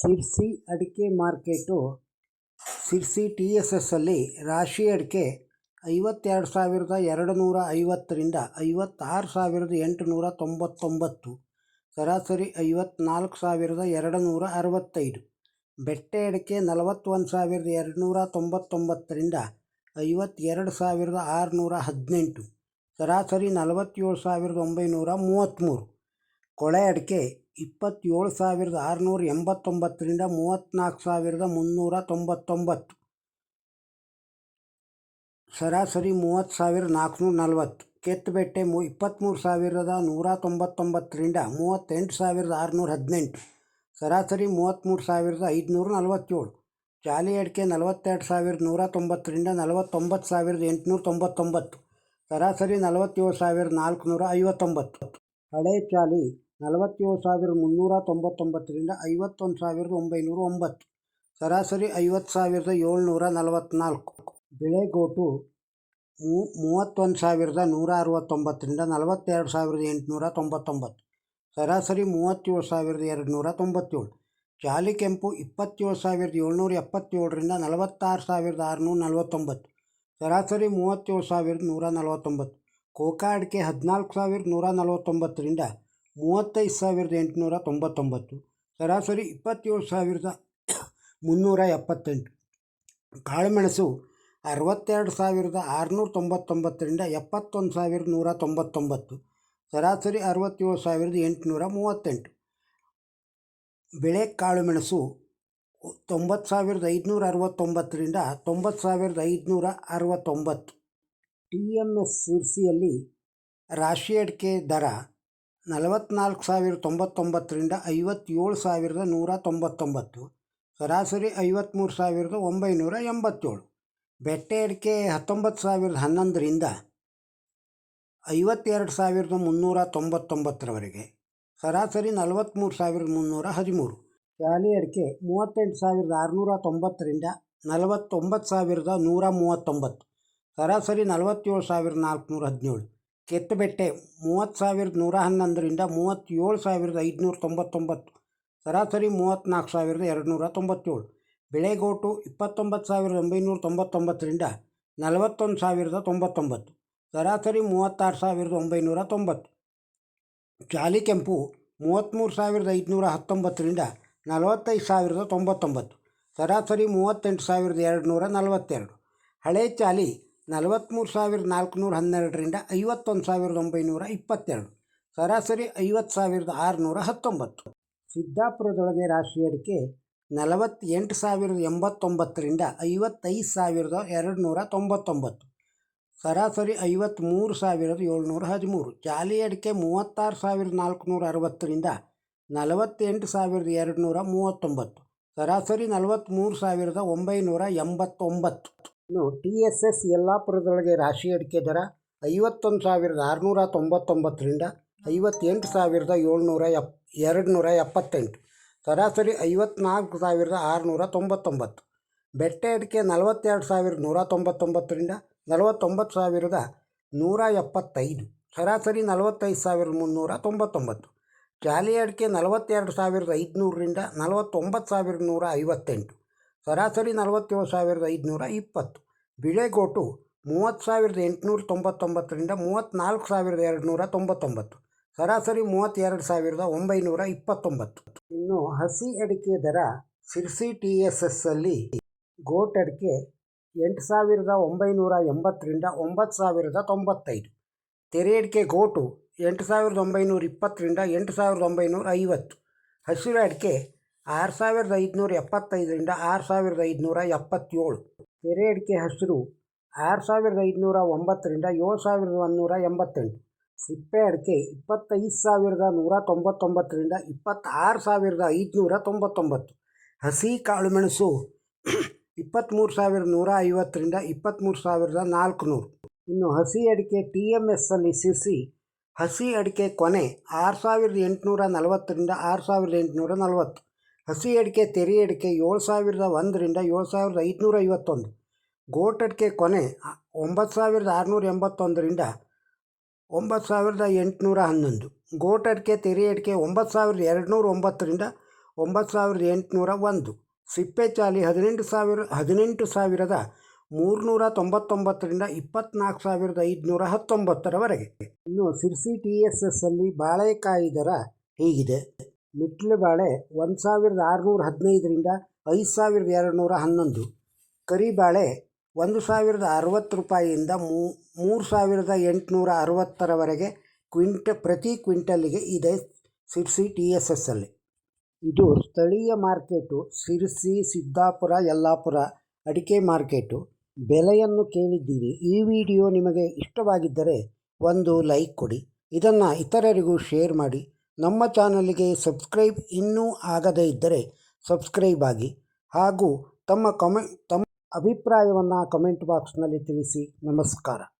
ಸಿರ್ಸಿ ಅಡಿಕೆ market Sirsi TSS ಅಲ್ಲಿ ರಾಶಿ ಅಡಿಕೆ 52,250ರಿಂದ 56,899, ಸರಾಸರಿ 54,265. ಬೆಟ್ಟೆ ಅಡಿಕೆ 41,299ರಿಂದ 52,618, ಸರಾಸರಿ 47,933. ಕೊಳೆ ಅಡಿಕೆ 27,689ರಿಂದ 34,399, ಸರಾಸರಿ 30,440. ಕೆತ್ತುಬೆಟ್ಟೆ 23,199ರಿಂದ 38,618, ಸರಾಸರಿ 33,547. ಜಾಲಿ ಅಡಿಕೆ 42,190ರಿಂದ 49,899, ಸರಾಸರಿ 47,459. ಹಳೆ ಚಾಲಿ 47,399ರಿಂದ 51,909, ಸರಾಸರಿ 50,744. ಬೆಳೆಗೋಟು 31,169ರಿಂದ 42,899, ಸರಾಸರಿ 37,297. ಜಾಲಿ ಕೆಂಪು 27,777ರಿಂದ 46,649, ಸರಾಸರಿ 37,149. ಕೋಕಾ ಅಡಿಕೆ 14,149ರಿಂದ 35,899, ಸರಾಸರಿ 27,378. ಕಾಳುಮೆಣಸು 62,699ರಿಂದ 71,199, ಸರಾಸರಿ 67,838. ಬೆಳೆ ಕಾಳುಮೆಣಸು 90,569ರಿಂದ 90,569. TMS ಸಿರ್ಸಿಯಲ್ಲಿ ರಾಶಿ ಅಡಿಕೆ ದರ 44,099ರಿಂದ 57,199, ಸರಾಸರಿ 53,987. ಬೆಟ್ಟೆ ಅಡಿಕೆ 19,011ರಿಂದ 52,399ರವರೆಗೆ, ಸರಾಸರಿ 43,313. ಜಾಲಿ ಅಡಿಕೆ 38,690ರಿಂದ 49,139, ಸರಾಸರಿ 47,417. ಕೆತ್ತುಬೆಟ್ಟೆ 30,111ರಿಂದ 37,599, ಸರಾಸರಿ 34,297. ಬೆಳೆಗೋಟು 29,999ರಿಂದ 41,099, ಸರಾಸರಿ 36,990. ಜಾಲಿ ಕೆಂಪು 33,519ರಿಂದ 45,099, ಸರಾಸರಿ 38,242. ಹಳೆ ಚಾಲಿ 43,412ರಿಂದ 51,922, ಸರಾಸರಿ 50,619. ಸಿದ್ದಾಪುರದೊಳಗೆ ರಾಶಿ ಅಡಿಕೆ 48,089ರಿಂದ 55,299, ಸರಾಸರಿ 53,713. ಜಾಲಿ ಅಡಿಕೆ 36,460ರಿಂದ 48,239, ಸರಾಸರಿ 43,989. ಇನ್ನು TSS ಯಲ್ಲಾಪುರದೊಳಗೆ ರಾಶಿ ಅಡಿಕೆ ದರ 51,699ರಿಂದ 58,278, ಸರಾಸರಿ 54,699. ಬೆಟ್ಟೆ ಅಡಿಕೆ 42,199ರಿಂದ 49,175, ಸರಾಸರಿ 45,399. ಜಾಲಿ ಅಡಿಕೆ 42,500ರಿಂದ 49,158, ಸರಾಸರಿ 47,520. ಬಿಳೆಗೋಟು 30,899ರಿಂದ 34,299, ಸರಾಸರಿ 32,929. ಇನ್ನು ಹಸಿ ಅಡಿಕೆ ದರ ಸಿರ್ಸಿ TSS ಅಲ್ಲಿ ಗೋಟ್ ಅಡಿಕೆ 8,980ರಿಂದ 9,095, ತೆರೆ ಅಡಿಕೆ ಗೋಟು 8,920ರಿಂದ 8,950. ಹಸಿರು ಅಡಿಕೆ 6,575ರಿಂದ 6,577, ತೆರೆ ಅಡಿಕೆ ಹಸಿರು 6,509ರಿಂದ 7,188. ಸಿಪ್ಪೆ ಅಡಿಕೆ 25,199ರಿಂದ 26,599. ಹಸಿ ಕಾಳುಮೆಣಸು 23,150ರಿಂದ 23,400. ಇನ್ನು ಹಸಿ ಅಡಿಕೆ TMS ಅಲ್ಲಿ ಸಿರ್ಸಿ ಹಸಿ ಅಡಿಕೆ ಕೊನೆ 6,840ರಿಂದ 6,840. ಹಸಿ ಅಡಿಕೆ ತೆರೆ ಅಡಿಕೆ 7,001ರಿಂದ 7,551. ಗೋಟ್ ಅಡಿಕೆ ಕೊನೆ 9,681ರಿಂದ 9,811. ಗೋಟ್ ಅಡಿಕೆ ತೆರೆ ಅಡಿಕೆ 9,209ರಿಂದ 9801. ಸಿಪ್ಪೆಚಾಲಿ 18,399ರಿಂದ 24,519ರವರೆಗೆ. ಇನ್ನು ಸಿರ್ಸಿ TSS ಅಲ್ಲಿ ಬಾಳೆಕಾಯಿ ದರ ಹೀಗಿದೆ. ಮಿಟ್ಲು ಬಾಳೆ 1,615ರಿಂದ 5,211. ಕರಿಬಾಳೆ 1,060 ರೂಪಾಯಿಯಿಂದ 3,860ರವರೆಗೆ ಪ್ರತಿ ಕ್ವಿಂಟಲ್ಗೆ ಇದೆ ಸಿರ್ಸಿ TSS ಅಲ್ಲಿ. ಇದು ಸ್ಥಳೀಯ ಮಾರ್ಕೆಟು. ಸಿರ್ಸಿ, ಸಿದ್ದಾಪುರ, ಯಲ್ಲಾಪುರ ಅಡಿಕೆ ಮಾರ್ಕೆಟು. ಬೆಲೆಯನ್ನು ಕೇಳಿದ್ದೀರಿ. ಈ ವಿಡಿಯೋ ನಿಮಗೆ ಇಷ್ಟವಾಗಿದ್ದರೆ ಒಂದು ಲೈಕ್ ಕೊಡಿ. ಇದನ್ನು ಇತರರಿಗೂ ಶೇರ್ ಮಾಡಿ. ನಮ್ಮ ಚಾನಲ್ಗೆ ಸಬ್ಸ್ಕ್ರೈಬ್ ಇನ್ನೂ ಆಗದೇ ಇದ್ದರೆ ಸಬ್ಸ್ಕ್ರೈಬ್ ಆಗಿ. ಹಾಗೂ ತಮ್ಮ ಅಭಿಪ್ರಾಯವನ್ನು ಕಮೆಂಟ್ ಬಾಕ್ಸ್ನಲ್ಲಿ ತಿಳಿಸಿ. ನಮಸ್ಕಾರ.